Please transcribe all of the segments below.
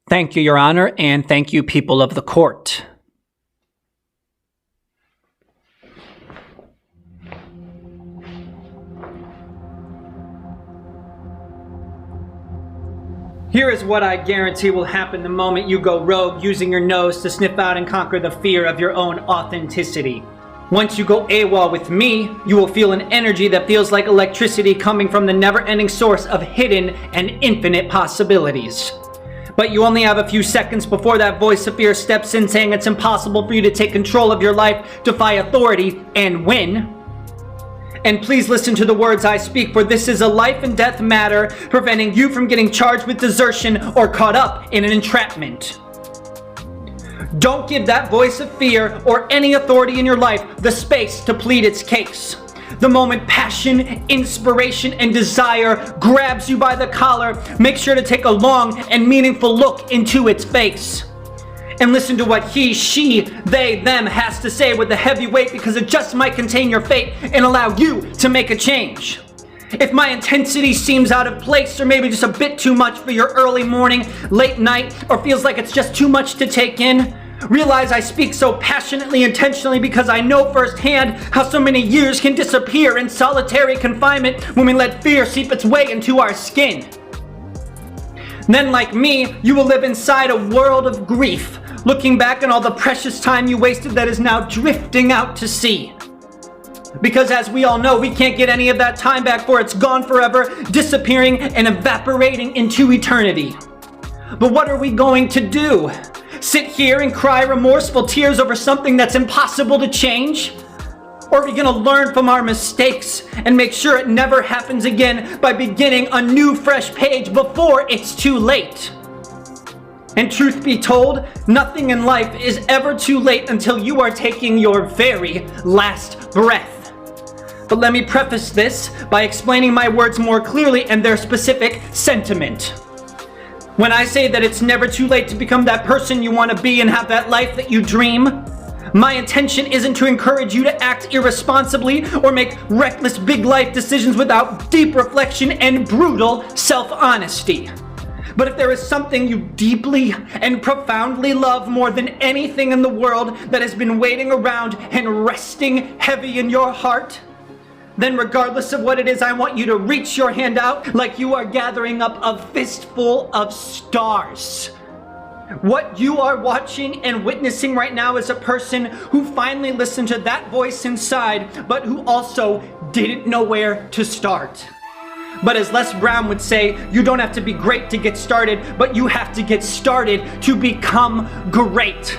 Thank you, Your Honor, and thank you, people of the court. Here is what I guarantee will happen the moment you go rogue, using your nose to sniff out and conquer the fear of your own authenticity. Once you go AWOL with me, you will feel an energy that feels like electricity coming from the never-ending source of hidden and infinite possibilities. But you only have a few seconds before that voice of fear steps in, saying it's impossible for you to take control of your life, defy authority, and win. And please listen to the words I speak, for this is a life and death matter, preventing you from getting charged with desertion or caught up in an entrapment. Don't give that voice of fear or any authority in your life the space to plead its case. The moment passion, inspiration, and desire grabs you by the collar, make sure to take a long and meaningful look into its face. And listen to what he, she, they, them has to say with a heavy weight, because it just might contain your fate and allow you to make a change. If my intensity seems out of place, or maybe just a bit too much for your early morning, late night, or feels like it's just too much to take in, realize I speak so passionately, intentionally, because I know firsthand how so many years can disappear in solitary confinement when we let fear seep its way into our skin. Then, like me, you will live inside a world of grief, looking back on all the precious time you wasted that is now drifting out to sea. Because as we all know, we can't get any of that time back, for it's gone forever, disappearing and evaporating into eternity. But what are we going to do? Sit here and cry remorseful tears over something that's impossible to change? Or are we going to learn from our mistakes and make sure it never happens again by beginning a new fresh page before it's too late? And truth be told, nothing in life is ever too late until you are taking your very last breath. But let me preface this by explaining my words more clearly and their specific sentiment. When I say that it's never too late to become that person you want to be and have that life that you dream, my intention isn't to encourage you to act irresponsibly or make reckless big life decisions without deep reflection and brutal self-honesty. But if there is something you deeply and profoundly love more than anything in the world that has been waiting around and resting heavy in your heart, then regardless of what it is, I want you to reach your hand out like you are gathering up a fistful of stars. What you are watching and witnessing right now is a person who finally listened to that voice inside, but who also didn't know where to start. But as Les Brown would say, you don't have to be great to get started, but you have to get started to become great.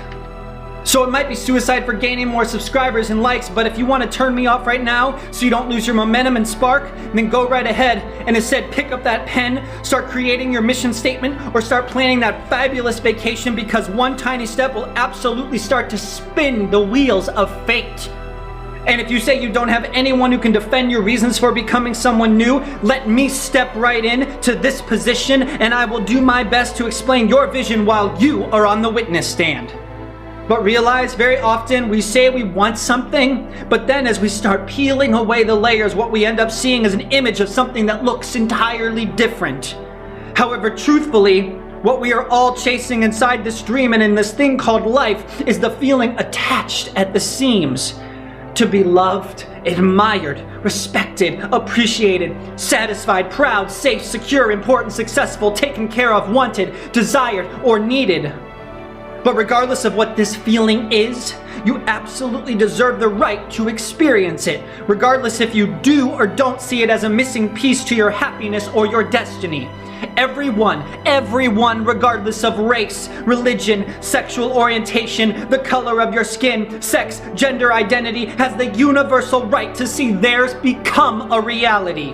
So it might be suicide for gaining more subscribers and likes, but if you want to turn me off right now so you don't lose your momentum and spark, then go right ahead and instead pick up that pen, start creating your mission statement, or start planning that fabulous vacation, because one tiny step will absolutely start to spin the wheels of fate. And if you say you don't have anyone who can defend your reasons for becoming someone new, let me step right in to this position, and I will do my best to explain your vision while you are on the witness stand. But realize very often we say we want something, but then as we start peeling away the layers, what we end up seeing is an image of something that looks entirely different. However, truthfully, what we are all chasing inside this dream and in this thing called life is the feeling attached at the seams. To be loved, admired, respected, appreciated, satisfied, proud, safe, secure, important, successful, taken care of, wanted, desired, or needed. But regardless of what this feeling is, you absolutely deserve the right to experience it, regardless if you do or don't see it as a missing piece to your happiness or your destiny. Everyone, regardless of race, religion, sexual orientation, the color of your skin, sex, gender identity, has the universal right to see theirs become a reality.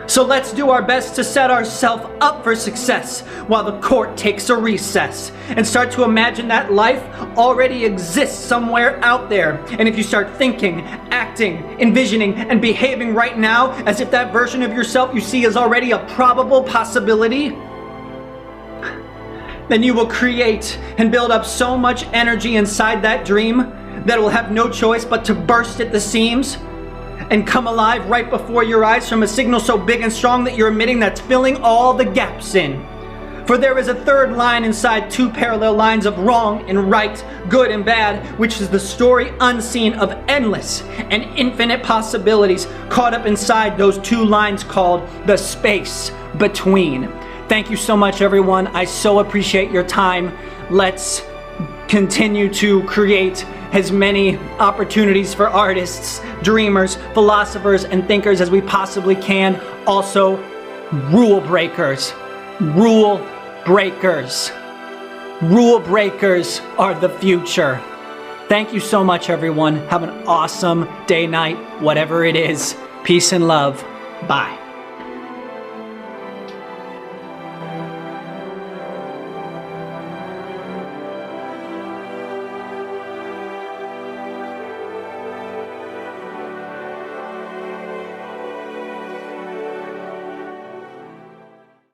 So let's do our best to set ourselves up for success while the court takes a recess, and start to imagine that life already exists somewhere out there. And if you start thinking, acting, envisioning, and behaving right now as if that version of yourself you see is already a probable possibility, then you will create and build up so much energy inside that dream that it will have no choice but to burst at the seams and come alive right before your eyes from a signal so big and strong that you're emitting that's filling all the gaps in. For there is a third line inside two parallel lines of wrong and right, good and bad, which is the story unseen of endless and infinite possibilities caught up inside those two lines called the space between. Thank you so much, everyone. I so appreciate your time. Let's continue to create as many opportunities for artists, dreamers, philosophers, and thinkers as we possibly can. Also, rule breakers. Rule breakers. Rule breakers are the future. Thank you so much, everyone. Have an awesome day, night, whatever it is. Peace and love. Bye.